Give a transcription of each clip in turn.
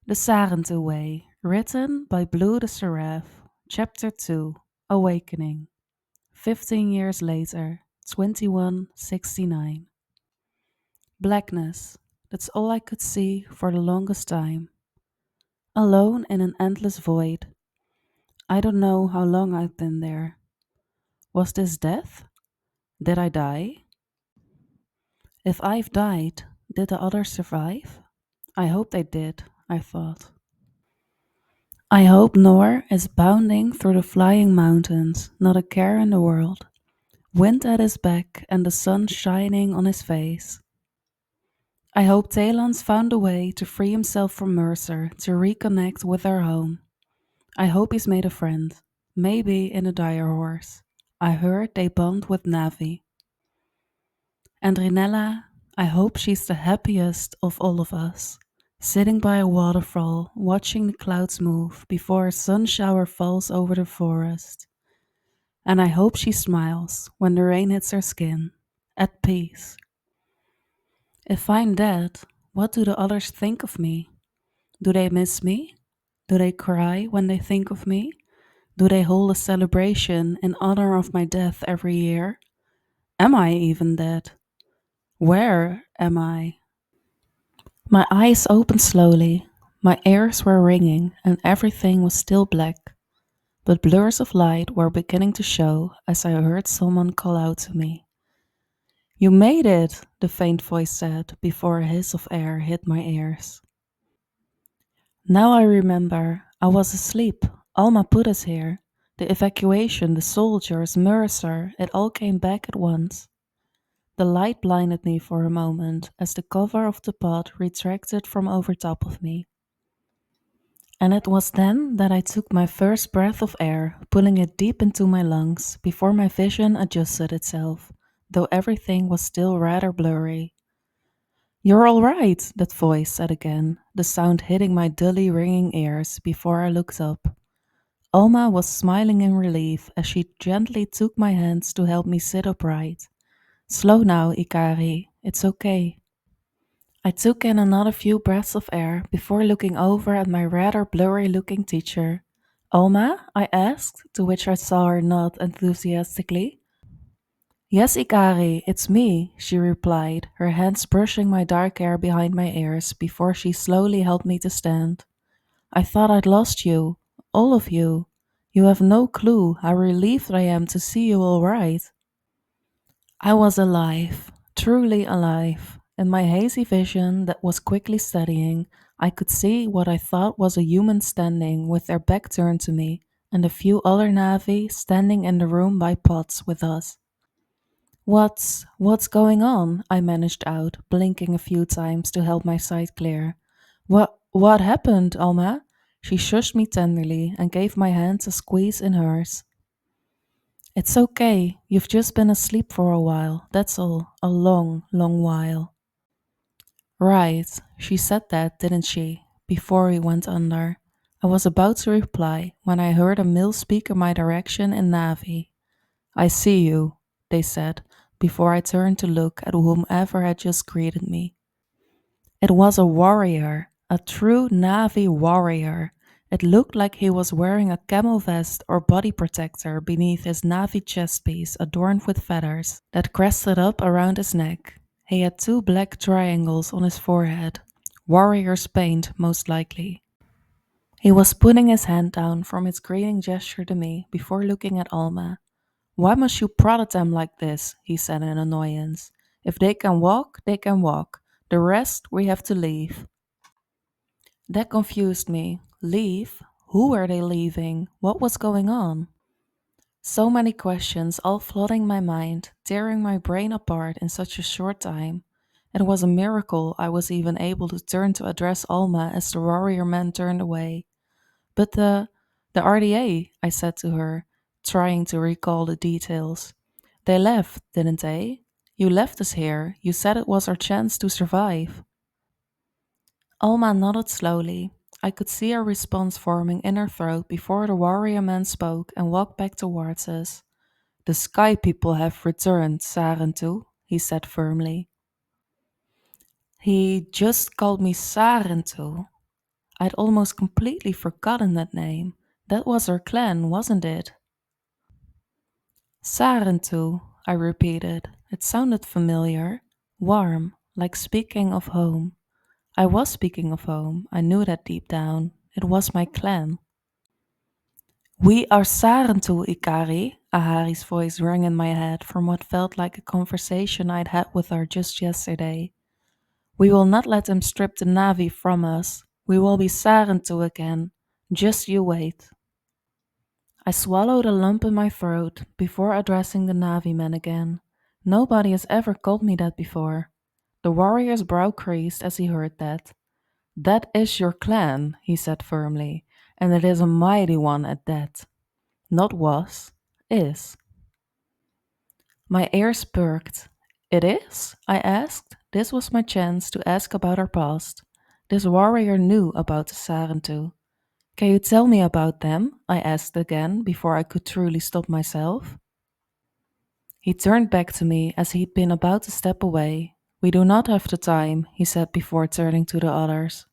The Sarentu Way, written by bluetheseraph, Chapter 2, Awakening, 15 years later, 2169. Blackness, that's all I could see for the longest time. Alone in an endless void. I don't know how long I've been there. Was this death? Did I die? If I've died, did the others survive? I hope they did, I thought. I hope Noor is bounding through the flying mountains, not a care in the world, wind at his back and the sun shining on his face. I hope Talon's found a way to free himself from Mercer to reconnect with their home. I hope he's made a friend, maybe in a dire horse. I heard they bond with Navi. And Rinella, I hope she's the happiest of all of us, sitting by a waterfall, watching the clouds move before a sun shower falls over the forest. And I hope she smiles when the rain hits her skin, at peace. If I'm dead, what do the others think of me? Do they miss me? Do they cry when they think of me? Do they hold a celebration in honor of my death every year? Am I even dead? Where am I? My eyes opened slowly, my ears were ringing, and everything was still black. But blurs of light were beginning to show as I heard someone call out to me. You made it, the faint voice said before a hiss of air hit my ears. Now I remember, I was asleep. Alma put us here. The evacuation, the soldiers, Mercer, it all came back at once. The light blinded me for a moment as the cover of the pod retracted from over top of me. And it was then that I took my first breath of air, pulling it deep into my lungs before my vision adjusted itself, though everything was still rather blurry. You're all right, that voice said again, the sound hitting my dully ringing ears before I looked up. Alma was smiling in relief as she gently took my hands to help me sit upright. Slow now, Ika'ri, it's okay. I took in another few breaths of air before looking over at my rather blurry looking teacher. Alma? I asked, to which I saw her nod enthusiastically. Yes, Ika'ri, it's me, she replied, her hands brushing my dark hair behind my ears before she slowly helped me to stand. I thought I'd lost you, all of you. You have no clue how relieved I am to see you all right. I was alive, truly alive. In my hazy vision that was quickly steadying, I could see what I thought was a human standing with their back turned to me, and a few other Navi standing in the room by pots with us. What's going on? I managed out, blinking a few times to help my sight clear. What happened, Alma? She shushed me tenderly and gave my hands a squeeze in hers. It's okay, you've just been asleep for a while, that's all, a long, long while. Right, she said that, didn't she? Before we went under. I was about to reply when I heard a male speak in my direction in Navi. I see you, they said, before I turned to look at whomever had just greeted me. It was a warrior, a true Navi warrior. It looked like he was wearing a camel vest or body protector beneath his Navi chest piece adorned with feathers that crested up around his neck. He had two black triangles on his forehead, warrior's paint most likely. He was putting his hand down from his greeting gesture to me before looking at Alma. Why must you prod at them like this? He said in annoyance. If they can walk, they can walk. The rest we have to leave. That confused me. Leave? Who were they leaving? What was going on? So many questions all flooding my mind, tearing my brain apart in such a short time. It was a miracle I was even able to turn to address Alma as the warrior man turned away. But the RDA, I said to her, trying to recall the details. They left, didn't they? You left us here. You said it was our chance to survive. Alma nodded slowly. I could see her response forming in her throat before the warrior man spoke and walked back towards us. The sky people have returned, Sarentu, he said firmly. He just called me Sarentu. I'd almost completely forgotten that name. That was her clan, wasn't it? Sarentu, I repeated. It sounded familiar, warm, like speaking of home. I was speaking of home. I knew that deep down. It was my clan. We are Sarentu, Ika'ri, Ahari's voice rang in my head from what felt like a conversation I'd had with her just yesterday. We will not let them strip the Navi from us. We will be Sarentu again. Just you wait. I swallowed a lump in my throat before addressing the Navi man again. Nobody has ever called me that before. The warrior's brow creased as he heard that. That is your clan, he said firmly, and it is a mighty one at that. Not was, is. My ears perked. It is? I asked. This was my chance to ask about our past. This warrior knew about the Sarentu. Can you tell me about them? I asked again before I could truly stop myself. He turned back to me as he'd been about to step away. We do not have the time, he said before turning to the others.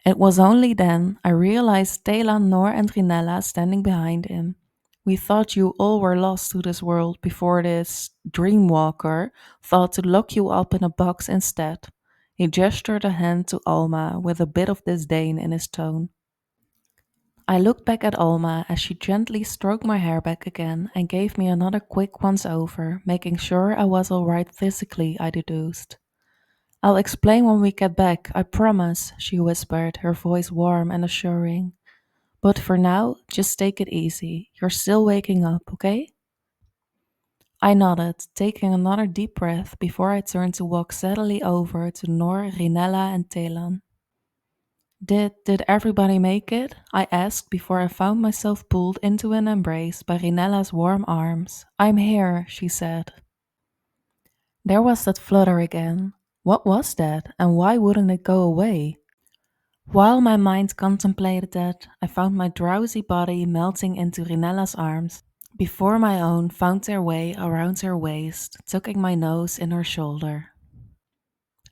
It was only then I realized Telan, Nor, and Rinella standing behind him. We thought you all were lost to this world before this dreamwalker thought to lock you up in a box instead. He gestured a hand to Alma with a bit of disdain in his tone. I looked back at Alma as she gently stroked my hair back again and gave me another quick once over, making sure I was alright physically, I deduced. I'll explain when we get back, I promise, she whispered, her voice warm and assuring. But for now, just take it easy. You're still waking up, okay? I nodded, taking another deep breath before I turned to walk steadily over to Nor, Rinella, and Telan. Did everybody make it? I asked before I found myself pulled into an embrace by Rinella's warm arms. I'm here, she said. There was that flutter again. What was that, and why wouldn't it go away? While my mind contemplated that, I found my drowsy body melting into Rinella's arms before my own found their way around her waist, tucking my nose in her shoulder.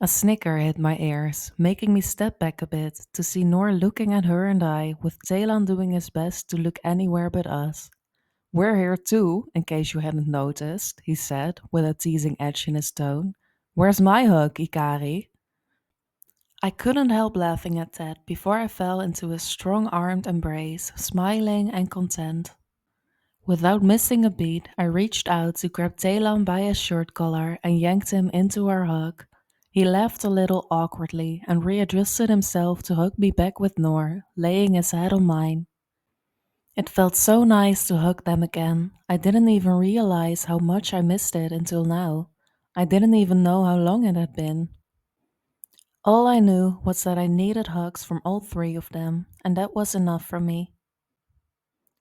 A snicker hit my ears, making me step back a bit to see Noor looking at her and I, with Taylon doing his best to look anywhere but us. We're here too, in case you hadn't noticed, he said, with a teasing edge in his tone. Where's my hug, Ika'ri? I couldn't help laughing at that before I fell into a strong armed embrace, smiling and content. Without missing a beat, I reached out to grab Taylon by his shirt collar and yanked him into our hug. He laughed a little awkwardly and readjusted himself to hug me back with Noor, laying his head on mine. It felt so nice to hug them again. I didn't even realize how much I missed it until now. I didn't even know how long it had been. All I knew was that I needed hugs from all three of them, and that was enough for me.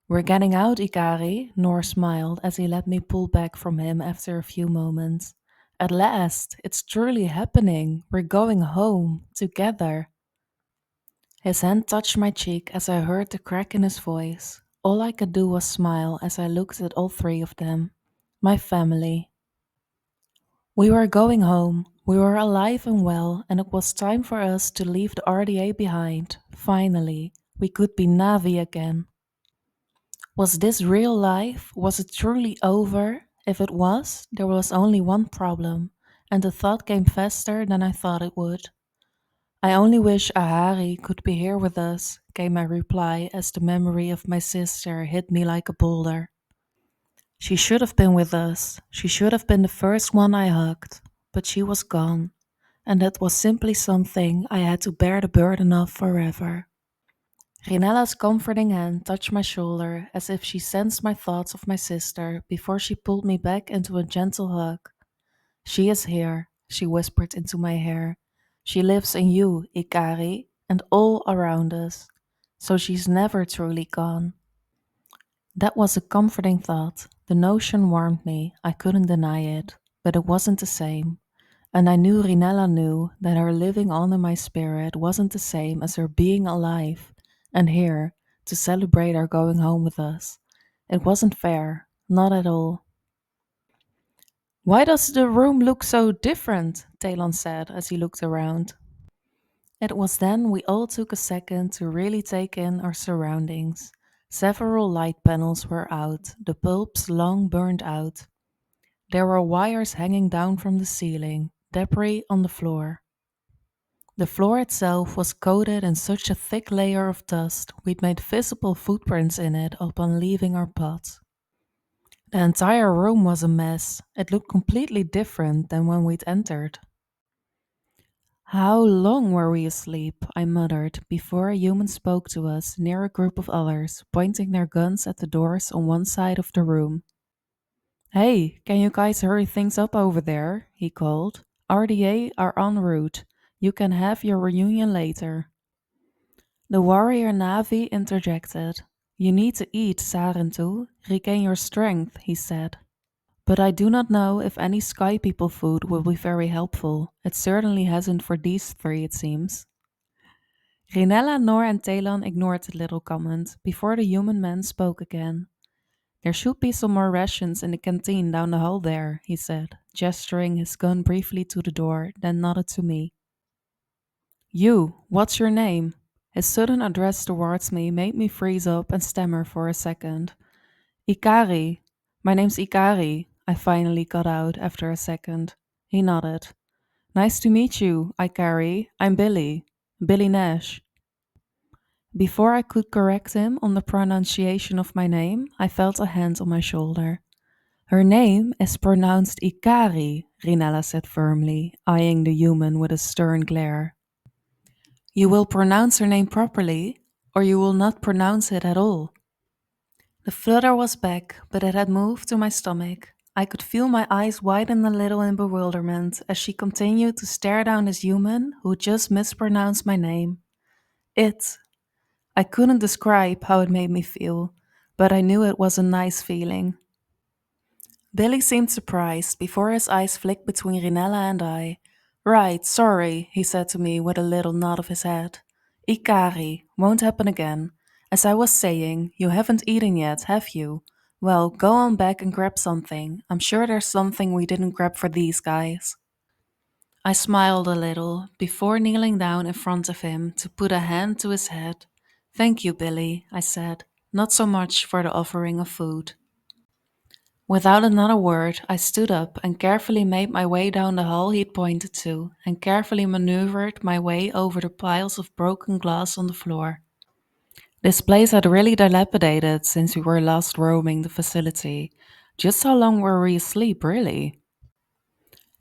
We're getting out, Ika'ri, Noor smiled as he let me pull back from him after a few moments. At last, it's truly happening. We're going home, together. His hand touched my cheek as I heard the crack in his voice. All I could do was smile as I looked at all three of them. My family. We were going home. We were alive and well, and it was time for us to leave the RDA behind. Finally, we could be Navi again. Was this real life? Was it truly over? If it was, there was only one problem, and the thought came faster than I thought it would. I only wish Ahari could be here with us, came my reply as the memory of my sister hit me like a boulder. She should have been with us. She should have been the first one I hugged, but she was gone, and that was simply something I had to bear the burden of forever. Rinella's comforting hand touched my shoulder as if she sensed my thoughts of my sister before she pulled me back into a gentle hug. She is here, she whispered into my hair. She lives in you, Ika'ri, and all around us, so she's never truly gone. That was a comforting thought. The notion warmed me, I couldn't deny it, but it wasn't the same. And I knew Rinella knew that her living on in my spirit wasn't the same as her being alive and here to celebrate our going home with us. It wasn't fair, not at all. Why does the room look so different? Talon said as he looked around. It was then we all took a second to really take in our surroundings. Several light panels were out, the bulbs long burned out. There were wires hanging down from the ceiling, debris on the floor. The floor itself was coated in such a thick layer of dust we'd made visible footprints in it upon leaving our pot. The entire room was a mess. It looked completely different than when we'd entered. How long were we asleep? I muttered before a human spoke to us near a group of others, pointing their guns at the doors on one side of the room. Hey, can you guys hurry things up over there? He called. RDA are en route. You can have your reunion later. The warrior Navi interjected. You need to eat, Sarentu. Regain your strength, he said. But I do not know if any Sky People food will be very helpful. It certainly hasn't for these three, it seems. Rinella, Nor, and Talon ignored the little comment before the human man spoke again. There should be some more rations in the canteen down the hall there, he said, gesturing his gun briefly to the door, then nodded to me. You, what's your name? His sudden address towards me made me freeze up and stammer for a second. Ika'ri. My name's Ika'ri, I finally got out after a second. He nodded. Nice to meet you, Ika'ri. I'm Billy. Billy Nash. Before I could correct him on the pronunciation of my name, I felt a hand on my shoulder. Her name is pronounced Ika'ri, Rinella said firmly, eyeing the human with a stern glare. You will pronounce her name properly, or you will not pronounce it at all. The flutter was back, but it had moved to my stomach. I could feel my eyes widen a little in bewilderment as she continued to stare down this human who just mispronounced my name. It. I couldn't describe how it made me feel, but I knew it was a nice feeling. Billy seemed surprised before his eyes flicked between Rinella and I. Right, sorry, he said to me with a little nod of his head. Ika'ri, won't happen again. As I was saying, you haven't eaten yet, have you? Well, go on back and grab something. I'm sure there's something we didn't grab for these guys. I smiled a little before kneeling down in front of him to put a hand to his head. Thank you, Billy, I said. Not so much for the offering of food. Without another word, I stood up and carefully made my way down the hall he'd pointed to, and carefully maneuvered my way over the piles of broken glass on the floor. This place had really dilapidated since we were last roaming the facility. Just how long were we asleep, really?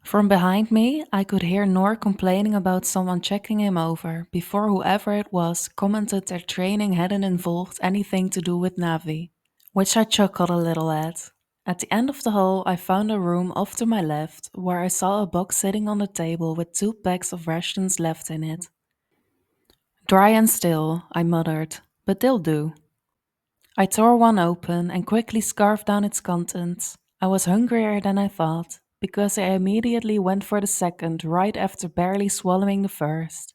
From behind me, I could hear Nor complaining about someone checking him over before whoever it was commented their training hadn't involved anything to do with Navi, which I chuckled a little at. At the end of the hall, I found a room off to my left where I saw a box sitting on the table with 2 bags of rations left in it. Dry and still, I muttered, but they'll do. I tore one open and quickly scarfed down its contents. I was hungrier than I thought, because I immediately went for the second right after barely swallowing the first.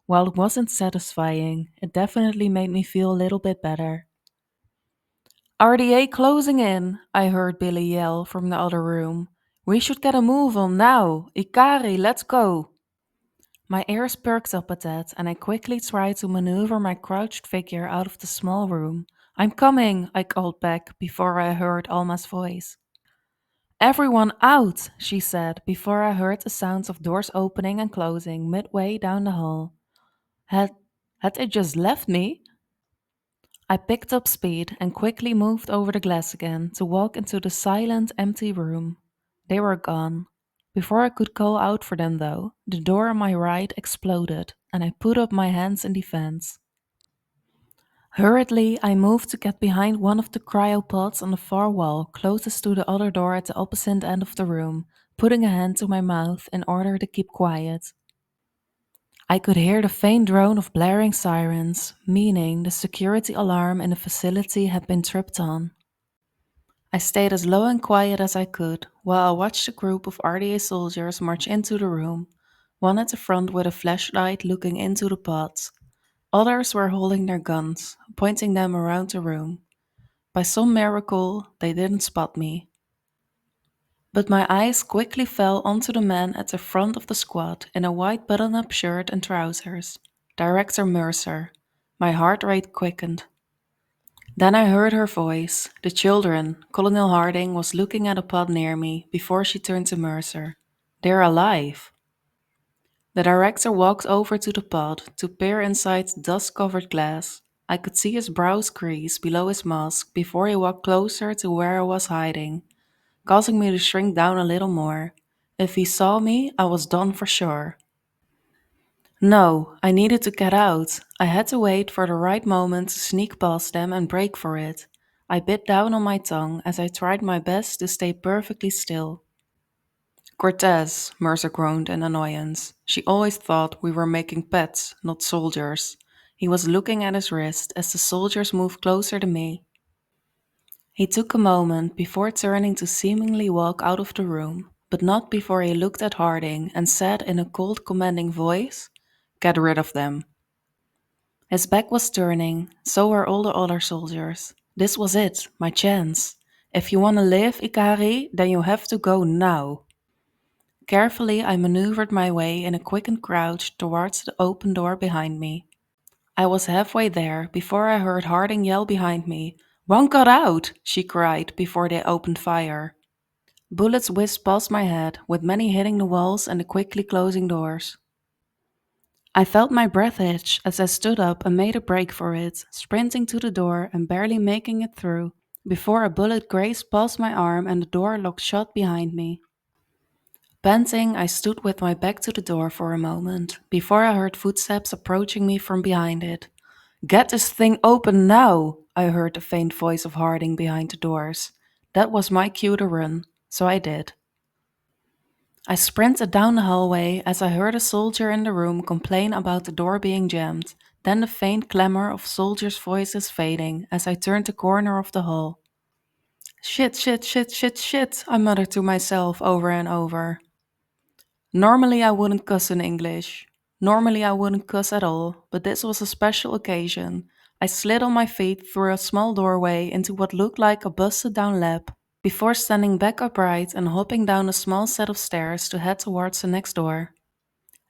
While it wasn't satisfying, it definitely made me feel a little bit better. RDA closing in, I heard Billy yell from the other room. We should get a move on now. Ika'ri, let's go. My ears perked up at that, and I quickly tried to maneuver my crouched figure out of the small room. I'm coming, I called back before I heard Alma's voice. Everyone out, she said before I heard the sounds of doors opening and closing midway down the hall. Had they just left me? I picked up speed and quickly moved over the glass again to walk into the silent, empty room. They were gone. Before I could call out for them, though, the door on my right exploded and I put up my hands in defense. Hurriedly, I moved to get behind one of the cryopods on the far wall closest to the other door at the opposite end of the room, putting a hand to my mouth in order to keep quiet. I could hear the faint drone of blaring sirens, meaning the security alarm in the facility had been tripped on. I stayed as low and quiet as I could while I watched a group of RDA soldiers march into the room, one at the front with a flashlight looking into the pods. Others were holding their guns, pointing them around the room. By some miracle, they didn't spot me. But my eyes quickly fell onto the man at the front of the squad in a white button up shirt and trousers. Director Mercer. My heart rate quickened. Then I heard her voice. The children. Colonel Harding was looking at a pod near me before she turned to Mercer. They're alive. The director walked over to the pod to peer inside the dust covered glass. I could see his brows crease below his mask before he walked closer to where I was hiding, causing me to shrink down a little more. If he saw me, I was done for sure. No, I needed to get out. I had to wait for the right moment to sneak past them and break for it. I bit down on my tongue as I tried my best to stay perfectly still. Cortez, Mercer groaned in annoyance. She always thought we were making pets, not soldiers. He was looking at his wrist as the soldiers moved closer to me. He took a moment before turning to seemingly walk out of the room, but not before he looked at Harding and said in a cold, commanding voice, "Get rid of them." His back was turning, so were all the other soldiers. This was it, my chance. If you want to live, Ika'ri, then you have to go now. Carefully, I maneuvered my way in a quickened crouch towards the open door behind me. I was halfway there before I heard Harding yell behind me. "One got out!" she cried before they opened fire. Bullets whizzed past my head, with many hitting the walls and the quickly closing doors. I felt my breath hitch as I stood up and made a break for it, sprinting to the door and barely making it through, before a bullet grazed past my arm and the door locked shut behind me. Panting, I stood with my back to the door for a moment, before I heard footsteps approaching me from behind it. "Get this thing open now!" I heard the faint voice of Harding behind the doors. That was my cue to run, so I did. I sprinted down the hallway as I heard a soldier in the room complain about the door being jammed, then the faint clamor of soldiers' voices fading as I turned the corner of the hall. "Shit, shit, shit, shit, shit," I muttered to myself over and over. Normally I wouldn't cuss in English. Normally I wouldn't cuss at all, but this was a special occasion. I slid on my feet through a small doorway into what looked like a busted down lab, before standing back upright and hopping down a small set of stairs to head towards the next door.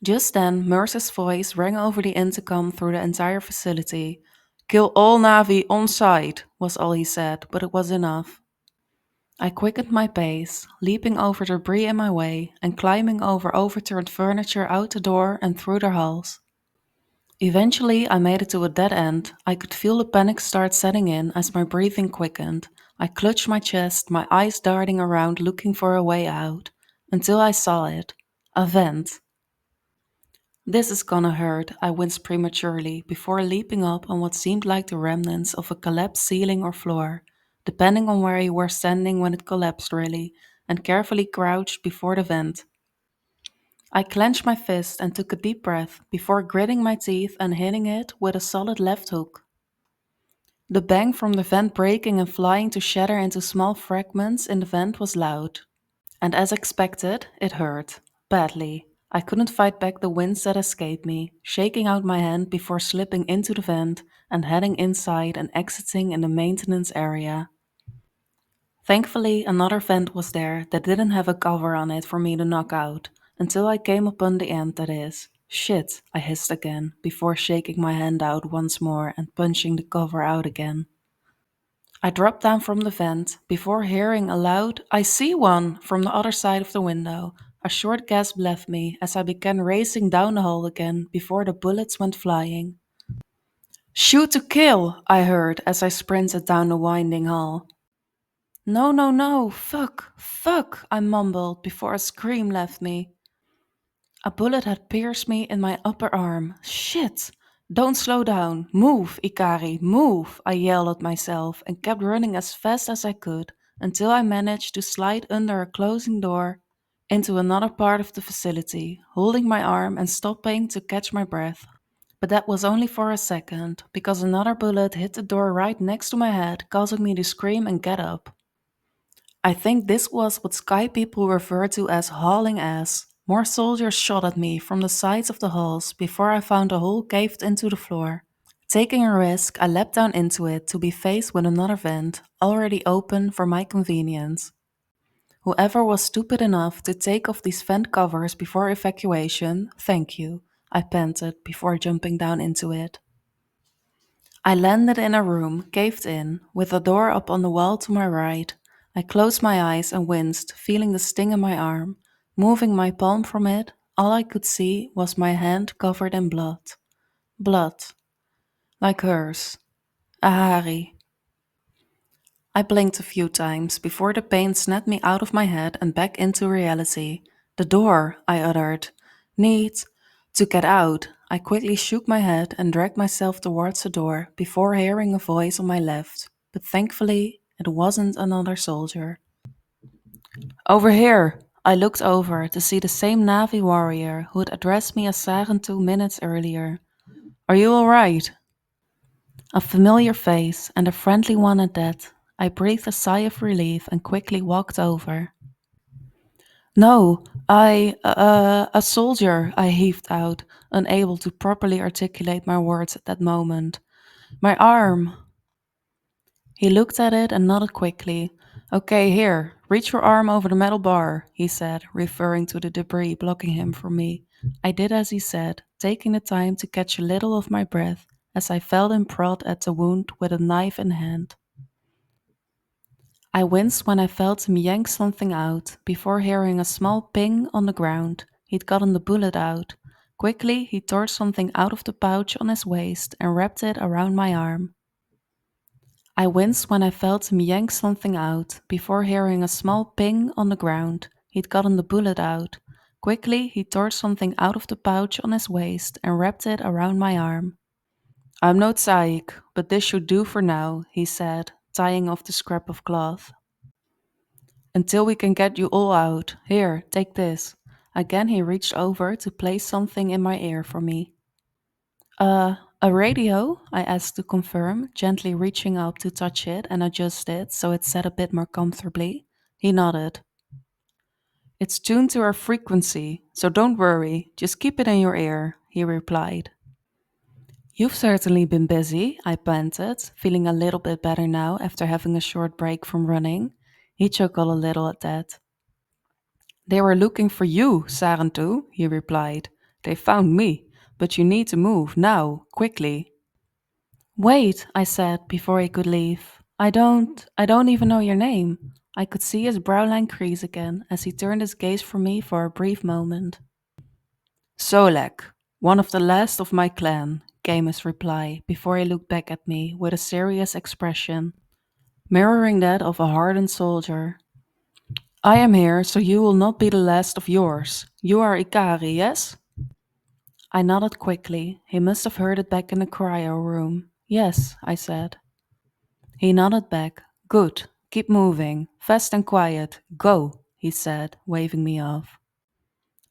Just then, Mercer's voice rang over the intercom through the entire facility. "Kill all Navi on site," was all he said, but it was enough. I quickened my pace, leaping over debris in my way and climbing over overturned furniture out the door and through the halls. Eventually, I made it to a dead end. I could feel the panic start setting in as my breathing quickened. I clutched my chest, my eyes darting around looking for a way out, until I saw it. A vent. "This is gonna hurt," I winced prematurely before leaping up on what seemed like the remnants of a collapsed ceiling or floor, depending on where you were standing when it collapsed really, and carefully crouched before the vent. I clenched my fist and took a deep breath before gritting my teeth and hitting it with a solid left hook. The bang from the vent breaking and flying to shatter into small fragments in the vent was loud. And as expected, it hurt. Badly. I couldn't fight back the winds that escaped me, shaking out my hand before slipping into the vent and heading inside and exiting in the maintenance area. Thankfully, another vent was there that didn't have a cover on it for me to knock out, until I came upon the end, that is. "Shit," I hissed again, before shaking my hand out once more and punching the cover out again. I dropped down from the vent before hearing a loud, "I see one," from the other side of the window. A short gasp left me as I began racing down the hall again before the bullets went flying. "Shoot to kill," I heard as I sprinted down the winding hall. "No, no, no, fuck, fuck," I mumbled before a scream left me. A bullet had pierced me in my upper arm. Shit! "Don't slow down. Move, Ika'ri, move," I yelled at myself and kept running as fast as I could until I managed to slide under a closing door into another part of the facility, holding my arm and stopping to catch my breath. But that was only for a second, because another bullet hit the door right next to my head, causing me to scream and get up. I think this was what Sky people refer to as hauling ass. More soldiers shot at me from the sides of the halls before I found a hole caved into the floor. Taking a risk, I leapt down into it to be faced with another vent, already open for my convenience. Whoever was stupid enough to take off these vent covers before evacuation, thank you, I panted before jumping down into it. I landed in a room, caved in, with a door up on the wall to my right. I closed my eyes and winced, feeling the sting in my arm. Moving my palm from it, all I could see was my hand covered in blood. Blood. Like hers. Ahari. I blinked a few times before the pain snapped me out of my head and back into reality. The door, I uttered. Need to get out. I quickly shook my head and dragged myself towards the door before hearing a voice on my left, but thankfully it wasn't another soldier. Over here! I looked over to see the same Navi warrior who had addressed me as Sarentu minutes earlier. Are you alright? A familiar face, and a friendly one at that. I breathed a sigh of relief and quickly walked over. No, a soldier, I heaved out, unable to properly articulate my words at that moment. My arm. He looked at it and nodded quickly. Okay, here, reach your arm over the metal bar, he said, referring to the debris blocking him from me. I did as he said, taking the time to catch a little of my breath as I felt him prod at the wound with a knife in hand. I winced when I felt him yank something out, before hearing a small ping on the ground. He'd gotten the bullet out. Quickly, he tore something out of the pouch on his waist and wrapped it around my arm. I winced when I felt him yank something out, before hearing a small ping on the ground. He'd gotten the bullet out. Quickly, he tore something out of the pouch on his waist and wrapped it around my arm. I'm no tsaik, but this should do for now, he said, tying off the scrap of cloth. Until we can get you all out. Here, take this. Again, he reached over to place something in my ear for me. A radio? I asked to confirm, gently reaching up to touch it and adjust it so it sat a bit more comfortably. He nodded. It's tuned to our frequency, so don't worry, just keep it in your ear, he replied. You've certainly been busy, I panted, feeling a little bit better now after having a short break from running. He chuckled a little at that. They were looking for you, Sarentu, he replied. They found me, but you need to move now, quickly. Wait, I said before he could leave. I don't even know your name. I could see his brow line crease again as he turned his gaze from me for a brief moment. Solek, one of the last of my clan, came his reply before he looked back at me with a serious expression, mirroring that of a hardened soldier. I am here so you will not be the last of yours. You are Ika'ri, yes? I nodded quickly. He must have heard it back in the cryo room. Yes, I said. He nodded back. Good. Keep moving. Fast and quiet. Go, he said, waving me off.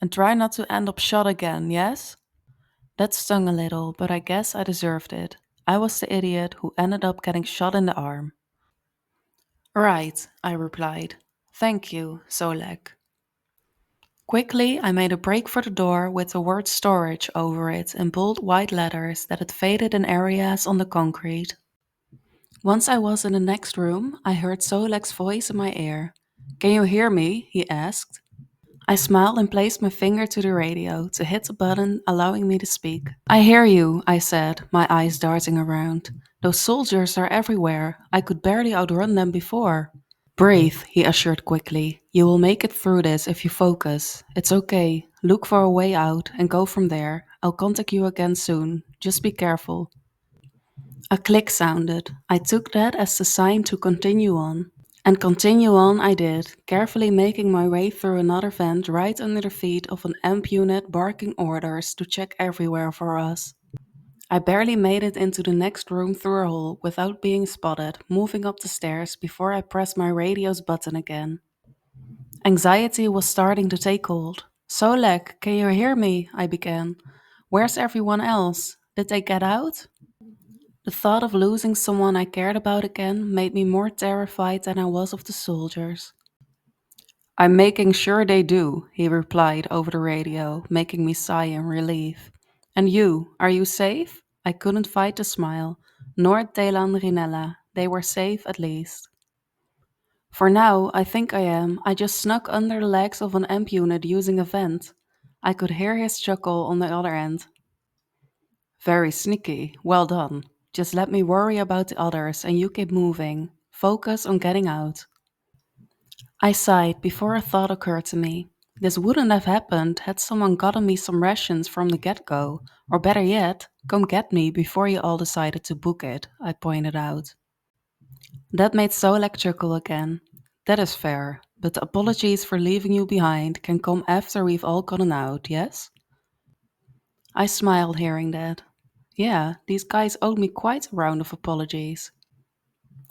And try not to end up shot again, yes? That stung a little, but I guess I deserved it. I was the idiot who ended up getting shot in the arm. Right, I replied. Thank you, Solek. Quickly, I made a break for the door with the word storage over it in bold white letters that had faded in areas on the concrete. Once I was in the next room, I heard Solek's voice in my ear. Can you hear me? He asked. I smiled and placed my finger to the radio to hit the button allowing me to speak. I hear you, I said, my eyes darting around. Those soldiers are everywhere. I could barely outrun them before. Breathe, he assured quickly. You will make it through this if you focus. It's okay. Look for a way out and go from there. I'll contact you again soon. Just be careful. A click sounded. I took that as the sign to continue on. And continue on I did, carefully making my way through another vent right under the feet of an amp unit barking orders to check everywhere for us. I barely made it into the next room through a hole without being spotted, moving up the stairs before I pressed my radio's button again. Anxiety was starting to take hold. Solek, can you hear me? I began. Where's everyone else? Did they get out? The thought of losing someone I cared about again made me more terrified than I was of the soldiers. I'm making sure they do, he replied over the radio, making me sigh in relief. And you, are you safe? I couldn't fight the smile. Nor Telan Rinella. They were safe at least. For now, I think I am. I just snuck under the legs of an amp unit using a vent. I could hear his chuckle on the other end. Very sneaky. Well done. Just let me worry about the others and you keep moving. Focus on getting out. I sighed before a thought occurred to me. This wouldn't have happened had someone gotten me some rations from the get go, or better yet, come get me before you all decided to book it, I pointed out. That made Solek chuckle again. That is fair, but the apologies for leaving you behind can come after we've all gotten out, yes? I smiled hearing that. Yeah, these guys owed me quite a round of apologies.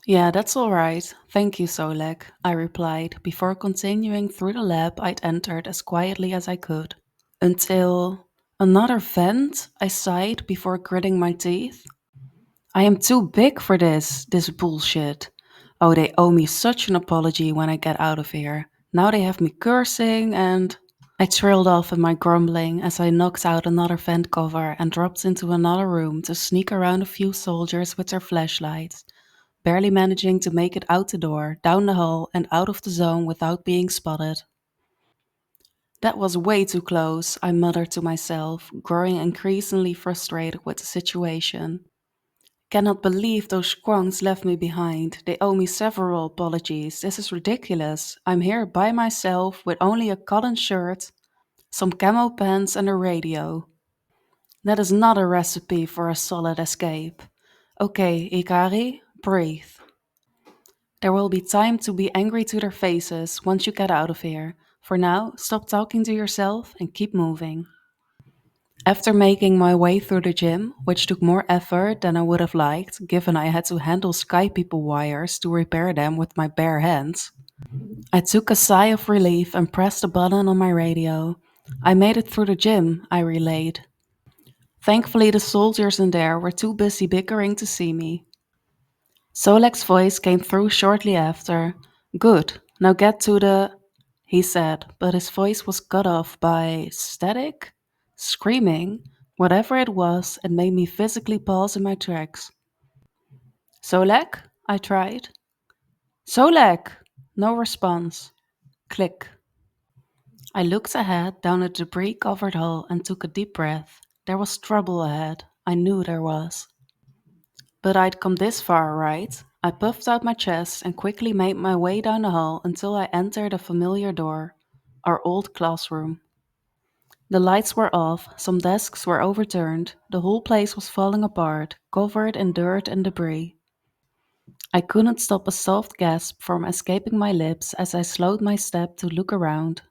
Yeah, that's all right. Thank you, Solek, I replied before continuing through the lab I'd entered as quietly as I could. Until another vent, I sighed before gritting my teeth. I am too big for this bullshit. Oh, they owe me such an apology when I get out of here. Now they have me cursing and. I trailed off in my grumbling as I knocked out another vent cover and dropped into another room to sneak around a few soldiers with their flashlights, barely managing to make it out the door, down the hall, and out of the zone without being spotted. That was way too close, I muttered to myself, growing increasingly frustrated with the situation. Cannot believe those squonks left me behind. They owe me several apologies. This is ridiculous. I'm here by myself with only a cotton shirt, some camo pants, and a radio. That is not a recipe for a solid escape. Okay, Ika'ri, breathe. There will be time to be angry to their faces once you get out of here. For now, stop talking to yourself and keep moving. After making my way through the gym, which took more effort than I would have liked, given I had to handle Sky People wires to repair them with my bare hands, I took a sigh of relief and pressed a button on my radio. I made it through the gym, I relayed. Thankfully, the soldiers in there were too busy bickering to see me. Solek's voice came through shortly after. Good, now get to the. He said, but his voice was cut off by static? Screaming? Whatever it was, it made me physically pause in my tracks. Solek? I tried. Solek! No response. Click. I looked ahead down a debris covered hall and took a deep breath. There was trouble ahead. I knew there was. But I'd come this far, right? I puffed out my chest and quickly made my way down the hall until I entered a familiar door, our old classroom. The lights were off, some desks were overturned, the whole place was falling apart, covered in dirt and debris. I couldn't stop a soft gasp from escaping my lips as I slowed my step to look around.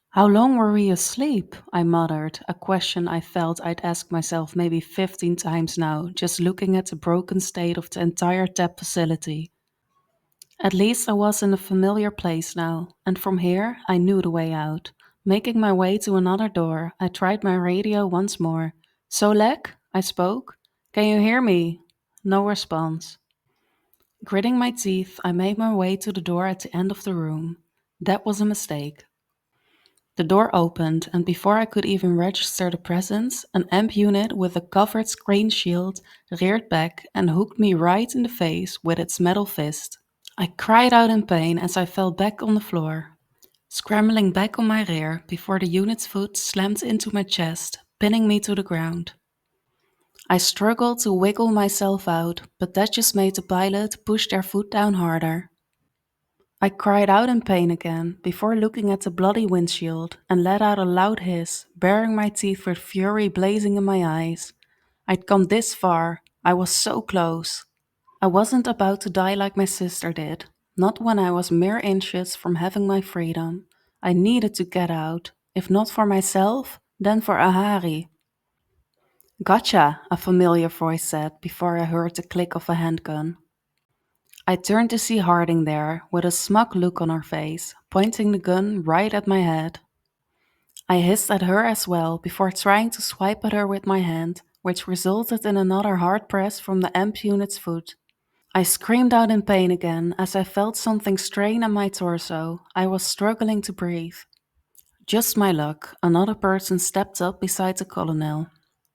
How long were we asleep? I muttered, a question I felt I'd asked myself maybe 15 times now, just looking at the broken state of the entire tap facility. At least I was in a familiar place now, and from here I knew the way out. Making my way to another door, I tried my radio once more. Solek? I spoke. Can you hear me? No response. Gritting my teeth, I made my way to the door at the end of the room. That was a mistake. The door opened, and before I could even register the presence, an amp unit with a covered screen shield reared back and hooked me right in the face with its metal fist. I cried out in pain as I fell back on the floor, scrambling back on my rear before the unit's foot slammed into my chest, pinning me to the ground. I struggled to wiggle myself out, but that just made the pilot push their foot down harder. I cried out in pain again before looking at the bloody windshield and let out a loud hiss, baring my teeth with fury blazing in my eyes. I'd come this far. I was so close. I wasn't about to die like my sister did, not when I was mere inches from having my freedom. I needed to get out, if not for myself, then for Ahari. Gotcha, a familiar voice said before I heard the click of a handgun. I turned to see Harding there, with a smug look on her face, pointing the gun right at my head. I hissed at her as well before trying to swipe at her with my hand, which resulted in another hard press from the amp unit's foot. I screamed out in pain again as I felt something strain at my torso. I was struggling to breathe. Just my luck, another person stepped up beside the colonel.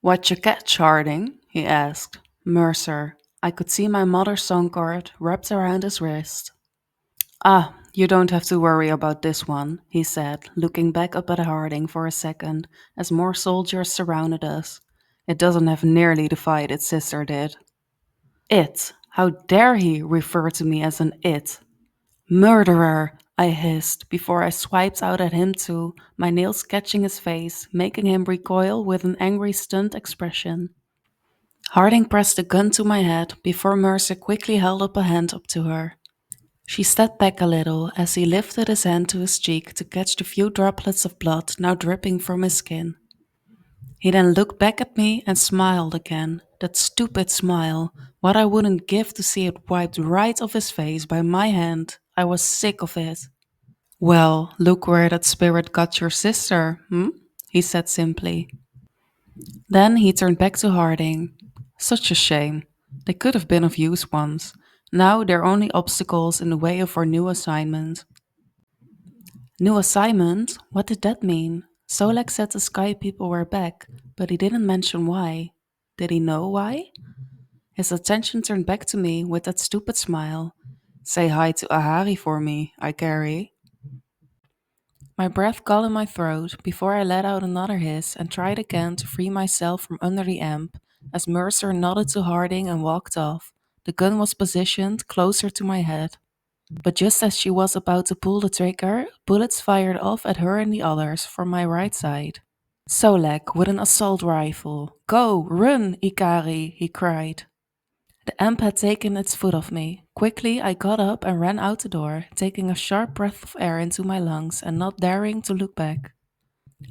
What you catch, Harding? He asked. Mercer. I could see my mother's song card wrapped around his wrist. Ah, you don't have to worry about this one, he said, looking back up at Harding for a second as more soldiers surrounded us. It doesn't have nearly the fight its sister did. It! How dare he refer to me as an it? Murderer! I hissed before I swiped out at him too, my nails catching his face, making him recoil with an angry, stunned expression. Harding pressed a gun to my head before Mercer quickly held up a hand up to her. She stepped back a little as he lifted his hand to his cheek to catch the few droplets of blood now dripping from his skin. He then looked back at me and smiled again, that stupid smile, what I wouldn't give to see it wiped right off his face by my hand. I was sick of it. Well, look where that spirit got your sister, hmm? He said simply. Then he turned back to Harding. Such a shame. They could have been of use once. Now they're only obstacles in the way of our new assignment. New assignment? What did that mean? Solek said the sky people were back, but he didn't mention why. Did he know why? His attention turned back to me with that stupid smile. Say hi to Ahari for me, Ika'ri. My breath got in my throat before I let out another hiss and tried again to free myself from under the amp as Mercer nodded to Harding and walked off. The gun was positioned closer to my head. But just as she was about to pull the trigger, bullets fired off at her and the others from my right side. Solek with an assault rifle. Go, run, Ika'ri, he cried. The amp had taken its foot off me. Quickly, I got up and ran out the door, taking a sharp breath of air into my lungs and not daring to look back.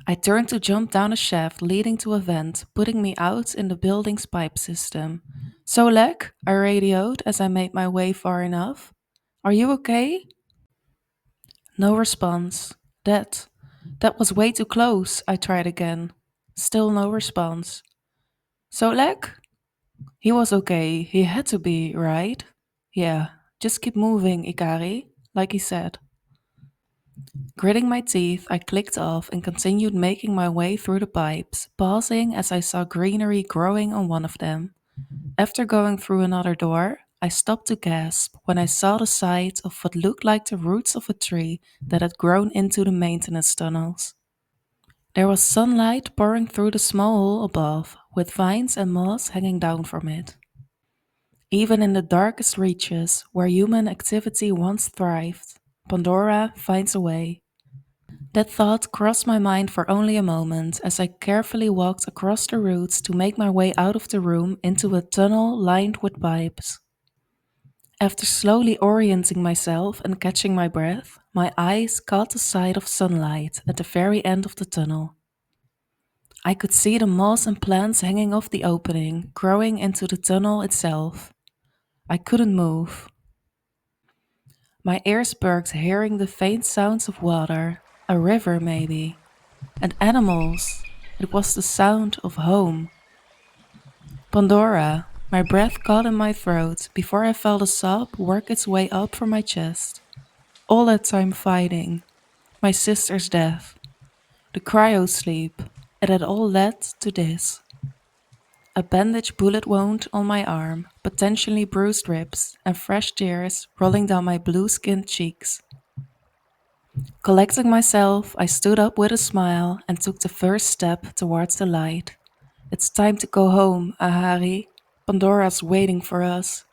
I turned to jump down a shaft leading to a vent, putting me out in the building's pipe system. Solek, I radioed as I made my way far enough. Are you okay? No response. That was way too close, I tried again. Still no response. Solek? He was okay. He had to be, right? Yeah, just keep moving, Ika'ri, like he said. Gritting my teeth, I clicked off and continued making my way through the pipes, pausing as I saw greenery growing on one of them. After going through another door, I stopped to gasp when I saw the side of what looked like the roots of a tree that had grown into the maintenance tunnels. There was sunlight pouring through the small hole above, with vines and moss hanging down from it. Even in the darkest reaches, where human activity once thrived, Pandora finds a way. That thought crossed my mind for only a moment as I carefully walked across the roots to make my way out of the room into a tunnel lined with pipes. After slowly orienting myself and catching my breath, my eyes caught the sight of sunlight at the very end of the tunnel. I could see the moss and plants hanging off the opening, growing into the tunnel itself. I couldn't move. My ears perked hearing the faint sounds of water, a river maybe, and animals. It was the sound of home. Pandora, my breath caught in my throat before I felt a sob work its way up from my chest. All that time fighting, my sister's death, the cryo sleep, it had all led to this. A bandaged bullet wound on my arm, potentially bruised ribs, and fresh tears rolling down my blue skinned cheeks. Collecting myself, I stood up with a smile and took the first step towards the light. It's time to go home, Ahari. Pandora's waiting for us.